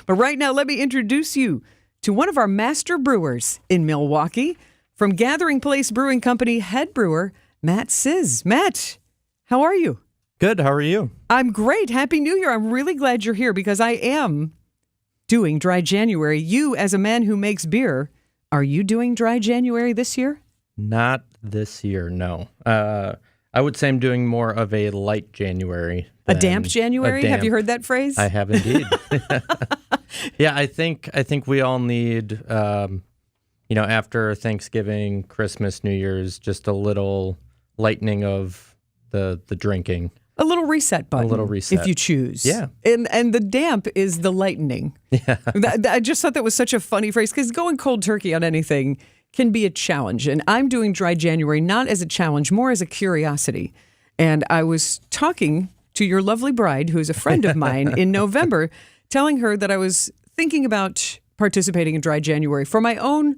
But right now, let me introduce you to one of our master brewers in Milwaukee from Gathering Place Brewing Company, Head Brewer, Matt Cisz. Matt, how are you? Good. How are you? I'm great. Happy New Year. I'm really glad you're here because I am doing Dry January. You, as a man who makes beer, are you doing Dry January this year? Not this year, no. I would say I'm doing more of a light January. A damp January? Have you heard that phrase? I have indeed. Yeah, I think we all need, after Thanksgiving, Christmas, New Year's, just a little lightening of the drinking. A little reset button. A little reset. If you choose. Yeah. And the damp is the lightening. Yeah. I just thought that was such a funny phrase because going cold turkey on anything can be a challenge. And I'm doing Dry January not as a challenge, more as a curiosity. And I was talking to your lovely bride, who is a friend of mine, in November, telling her that I was thinking about participating in Dry January for my own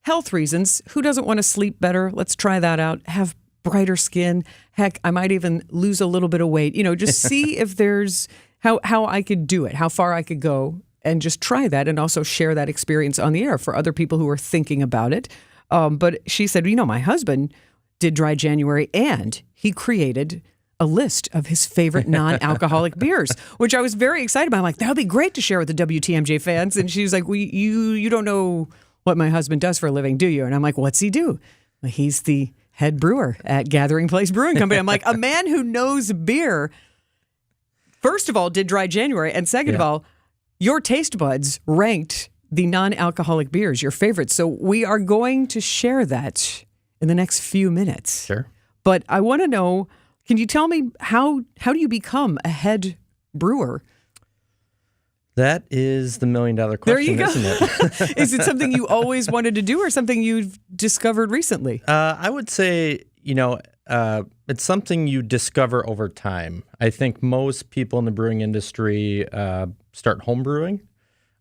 health reasons. Who doesn't want to sleep better? Let's try that out. Have brighter skin. Heck, I might even lose a little bit of weight. Just see if there's how I could do it, how far I could go, and just try that and also share that experience on the air for other people who are thinking about it. But she said, my husband did Dry January and he created a list of his favorite non-alcoholic beers, which I was very excited about. I'm like, that would be great to share with the WTMJ fans. And she was like, you don't know what my husband does for a living, do you? And I'm like, what's he do? Well, he's the head brewer at Gathering Place Brewing Company. I'm like, a man who knows beer, first of all, did Dry January. And second of all, your taste buds ranked the non-alcoholic beers, your favorites. So we are going to share that in the next few minutes. Sure. But I want to know, can you tell me how do you become a head brewer? That is the $1 million question, there you go. Isn't it? Is it something you always wanted to do or something you've discovered recently? I would say, it's something you discover over time. I think most people in the brewing industry start home brewing.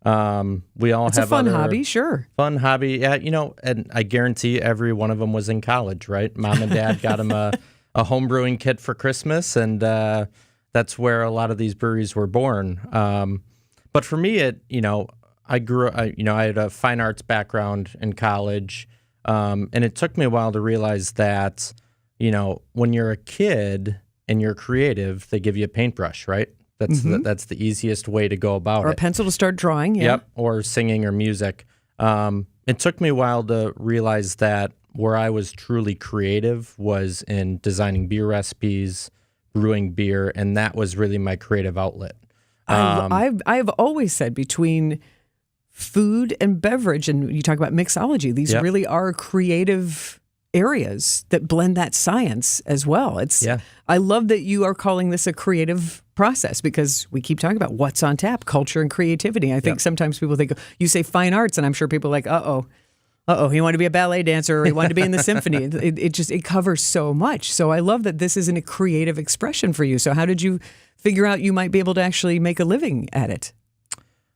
We all it's have a fun other hobby, sure. Fun hobby, yeah. And I guarantee every one of them was in college, right? Mom and dad got them a home brewing kit for Christmas, and that's where a lot of these breweries were born. But for me, I grew. I had a fine arts background in college, and it took me a while to realize that, when you're a kid and you're creative, they give you a paintbrush, right? That's the easiest way to go about it. Or a pencil to start drawing, yeah. Yep, or singing or music. It took me a while to realize that where I was truly creative was in designing beer recipes, brewing beer, and that was really my creative outlet. I've always said between food and beverage, and you talk about mixology, these really are creative areas that blend that science as well. I love that you are calling this a creative process because we keep talking about what's on tap, culture and creativity. I think sometimes people think, you say fine arts, and I'm sure people are like, he wanted to be a ballet dancer or he wanted to be in the symphony. It covers so much. So I love that this isn't a creative expression for you. So how did you figure out you might be able to actually make a living at it?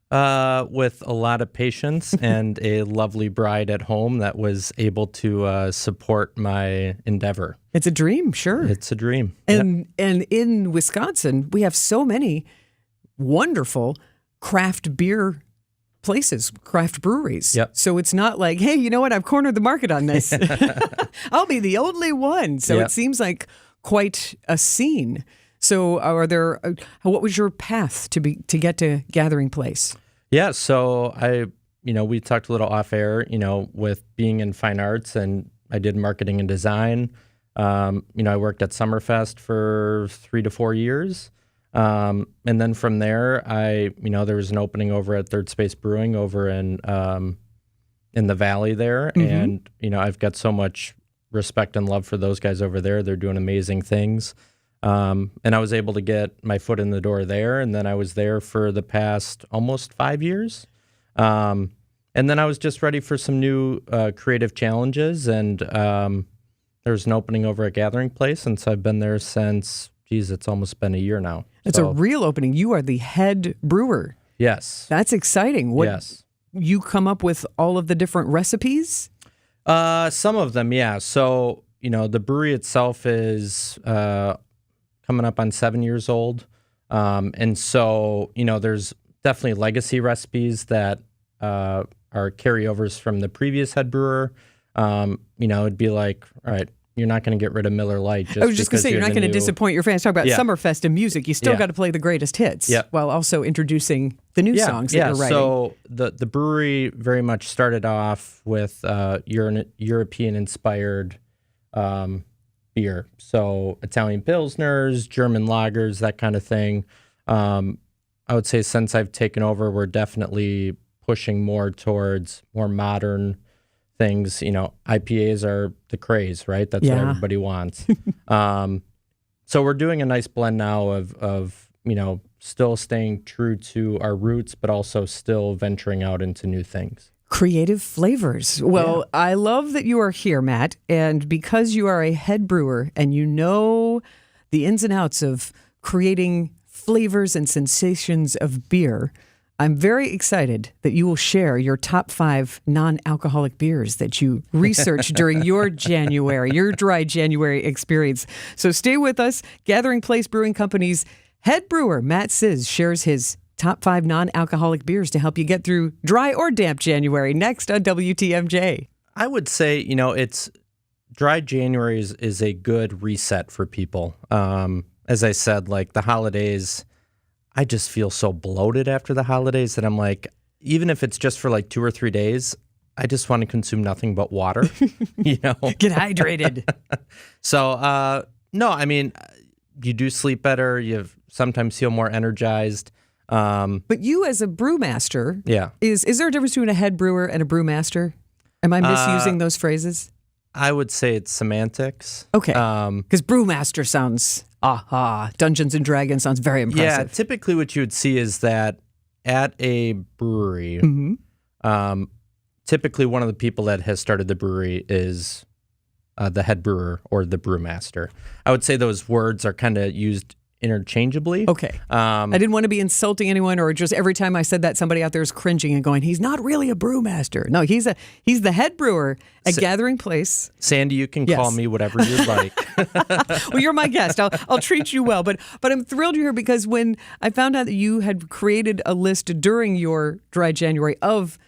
With a lot of patience and a lovely bride at home that was able to support my endeavor. It's a dream, sure. It's a dream. And in Wisconsin, we have so many wonderful craft beer places, craft breweries. Yep. So it's not like, hey, you know what? I've cornered the market on this. I'll be the only one. So it seems like quite a scene. So what was your path to get to Gathering Place? Yeah, so we talked a little off air, with being in fine arts, and I did marketing and design. I worked at Summerfest for 3 to 4 years. And then from there, there was an opening over at Third Space Brewing over in the Valley there. Mm-hmm. And, I've got so much respect and love for those guys over there. They're doing amazing things. And I was able to get my foot in the door there. And then I was there for the past almost 5 years. And then I was just ready for some new creative challenges. And there was an opening over at Gathering Place. And so I've been there since, it's almost been a year now. It's a real opening. You are the head brewer. Yes. That's exciting. Yes. You come up with all of the different recipes? Some of them, yeah. So, the brewery itself is coming up on 7 years old. And so, there's definitely legacy recipes that are carryovers from the previous head brewer. It'd be like, all right, you're not going to get rid of Miller Lite. I was just going to say, you're not going to disappoint your fans. Talk about Summerfest and music. You still got to play the greatest hits while also introducing the new songs that you're writing. So the brewery very much started off with European-inspired beer. So Italian Pilsners, German lagers, that kind of thing. I would say since I've taken over, we're definitely pushing more towards more modern things. IPAs are the craze, right? That's what everybody wants. So we're doing a nice blend now of still staying true to our roots, but also still venturing out into new things. Creative flavors. Well, I love that you are here, Matt. And because you are a head brewer and you know the ins and outs of creating flavors and sensations of beer, I'm very excited that you will share your top 5 non-alcoholic beers that you researched during your dry January experience. So stay with us. Gathering Place Brewing Company's head brewer, Matt Cisz, shares his top 5 non-alcoholic beers to help you get through dry or damp January. Next on WTMJ. I would say, it's dry January is a good reset for people. As I said, like the holidays, I just feel so bloated after the holidays that I'm like, even if it's just for like 2 or 3 days, I just want to consume nothing but water, Get hydrated. So, no, I mean, you do sleep better. You sometimes feel more energized. But you as a brewmaster, yeah, is there a difference between a head brewer and a brewmaster? Am I misusing those phrases? I would say it's semantics. Okay, because brewmaster sounds, Dungeons and Dragons sounds very impressive. Yeah, typically what you would see is that at a brewery, typically one of the people that has started the brewery is the head brewer or the brewmaster. I would say those words are kind of used interchangeably. Okay. I didn't want to be insulting anyone, or just every time I said that, somebody out there is cringing and going, he's not really a brewmaster. No, he's the head brewer at Gathering Place. Sandy, you can call me whatever you'd like. Well, you're my guest. I'll treat you well. But I'm thrilled you're here because when I found out that you had created a list during your dry January of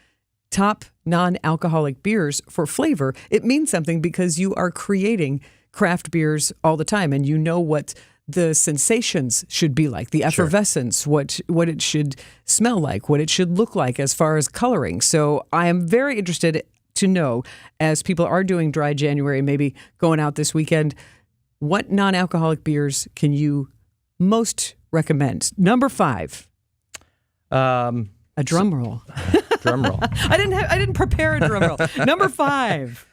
top non-alcoholic beers for flavor, it means something because you are creating craft beers all the time, and you know what the sensations should be like, the effervescence, what it should smell like, what it should look like as far as coloring. So I am very interested to know, as people are doing dry January, maybe going out this weekend, what non-alcoholic beers can you most recommend? Number 5. A drum roll. Drum roll. I didn't prepare a drum roll. Number 5.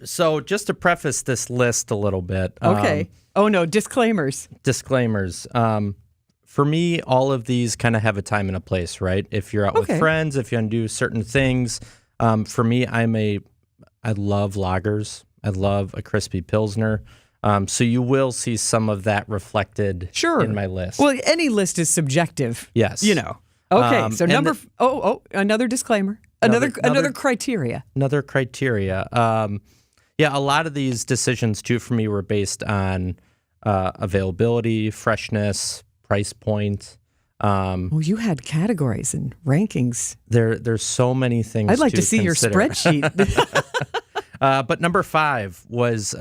So just to preface this list a little bit. Okay. Oh no, disclaimers. Disclaimers. For me, all of these kind of have a time and a place, right? If you're out with friends, if you want to do certain things. For me, I love lagers. I love a crispy Pilsner. So you will see some of that reflected in my list. Well, any list is subjective. Yes. Okay, so another disclaimer. Another criteria. Another criteria. A lot of these decisions, too, for me were based on availability, freshness, price point. Well, you had categories and rankings. There's so many things I'd like to see consider. your spreadsheet. But number 5 was,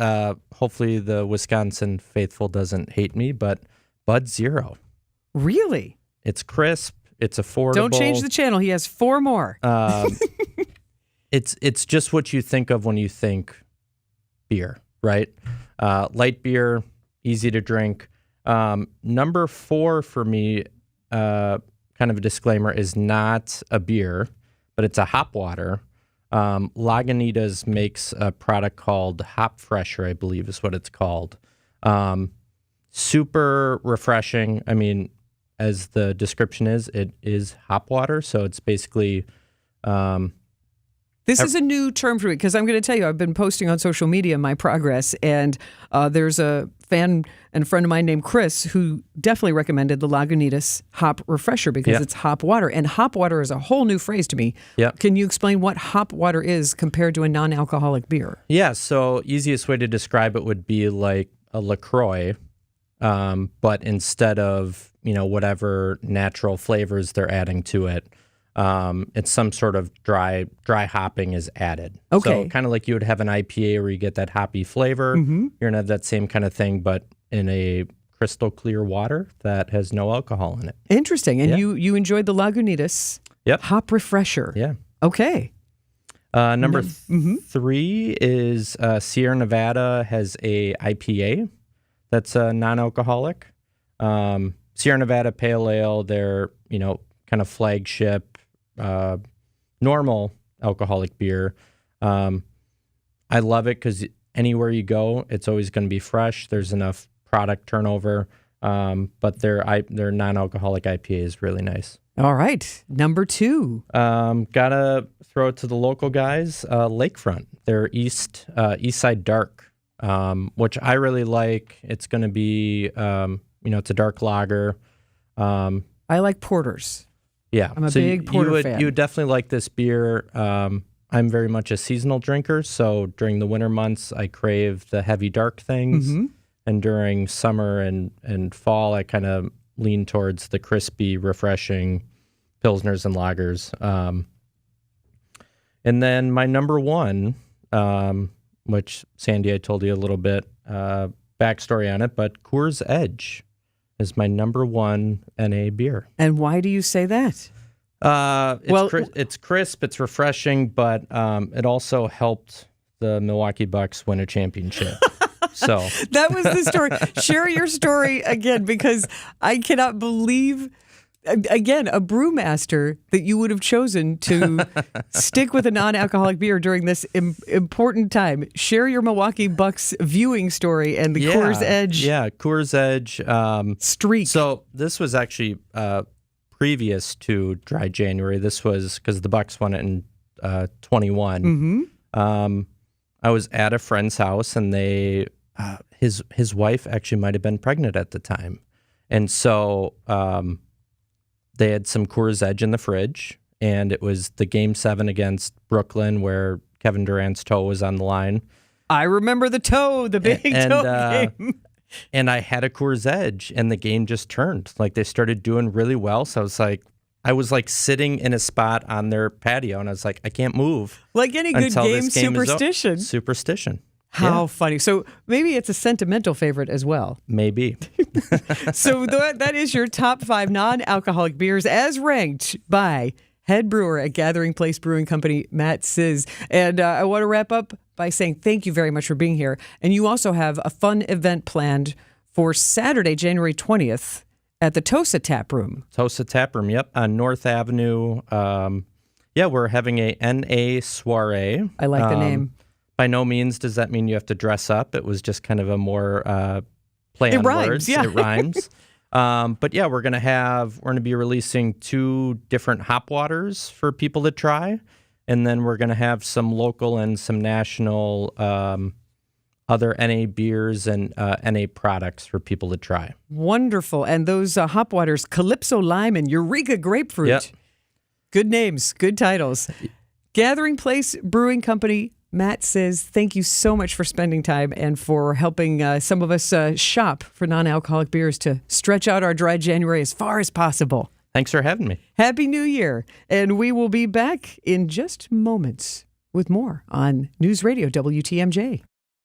hopefully the Wisconsin faithful doesn't hate me, but Bud Zero. Really? It's crisp. It's affordable. Don't change the channel. He has 4 more. It's just what you think of when you think beer, right? Light beer, easy to drink. Number 4 for me, kind of a disclaimer, is not a beer, but it's a hop water. Lagunitas makes a product called Hop Fresher, I believe is what it's called. Super refreshing. I mean, as the description is, it is hop water. So it's basically... This is a new term for me because I'm going to tell you, I've been posting on social media my progress, and there's a fan and a friend of mine named Chris who definitely recommended the Lagunitas Hop Refresher because it's hop water. And hop water is a whole new phrase to me. Yep. Can you explain what hop water is compared to a non-alcoholic beer? Yeah, so easiest way to describe it would be like a LaCroix but instead of, whatever natural flavors they're adding to it, it's some sort of dry hopping is added. Okay. So kind of like you would have an IPA where you get that hoppy flavor. Mm-hmm. You're going to have that same kind of thing, but in a crystal clear water that has no alcohol in it. Interesting. And you enjoyed the Lagunitas Hop Refresher. Yeah. Okay. Number 3 is Sierra Nevada has a IPA that's non-alcoholic. Sierra Nevada Pale Ale, they're, kind of flagship, normal alcoholic beer. I love it because anywhere you go, it's always going to be fresh. There's enough product turnover, but their non-alcoholic IPA is really nice. All right. Number 2. Gotta throw it to the local guys, Lakefront. Their East Side Dark, which I really like. It's going to be, it's a dark lager. I like porters. Yeah. I'm a big porter fan. You would definitely like this beer. I'm very much a seasonal drinker, so during the winter months, I crave the heavy dark things. Mm-hmm. And during summer and fall, I kind of lean towards the crispy, refreshing Pilsners and lagers. And then my number 1, which Sandy, I told you a little bit backstory on it, but Coors Edge is my number 1 NA beer. And why do you say that? It's crisp, it's refreshing, but it also helped the Milwaukee Bucks win a championship. So that was the story. Share your story again, because I cannot believe, again, a brewmaster that you would have chosen to stick with a non-alcoholic beer during this important time. Share your Milwaukee Bucks viewing story and the Coors Edge. Yeah, Coors Edge streak. So this was actually previous to Dry January. This was because the Bucks won it in 21. Mm-hmm. I was at a friend's house, and they his wife actually might have been pregnant at the time, and so they had some Coors Edge in the fridge, and it was the Game 7 against Brooklyn where Kevin Durant's toe was on the line. I remember the toe game. And I had a Coors Edge, and the game just turned. Like, they started doing really well, so I was sitting in a spot on their patio, and I was like, I can't move. Like any good game, superstition. Superstition. How funny. So maybe it's a sentimental favorite as well. Maybe. So that is your top 5 non-alcoholic beers as ranked by head brewer at Gathering Place Brewing Company, Matt Cisz. And I want to wrap up by saying thank you very much for being here. And you also have a fun event planned for Saturday, January 20th. At the Tosa Tap Room. Tosa Tap Room, yep, on North Avenue. We're having a NA soiree. I like the name. By no means does that mean you have to dress up. It was just kind of a more play on words. Yeah. It rhymes. But yeah, we're gonna be releasing 2 different hop waters for people to try, and then we're gonna have some local and some national other NA beers and NA products for people to try. Wonderful. And those hop waters, Calypso Lime and Eureka Grapefruit. Yep. Good names, good titles. Gathering Place Brewing Company, Matt Cisz, thank you so much for spending time and for helping some of us shop for non-alcoholic beers to stretch out our dry January as far as possible. Thanks for having me. Happy New Year. And we will be back in just moments with more on News Radio WTMJ.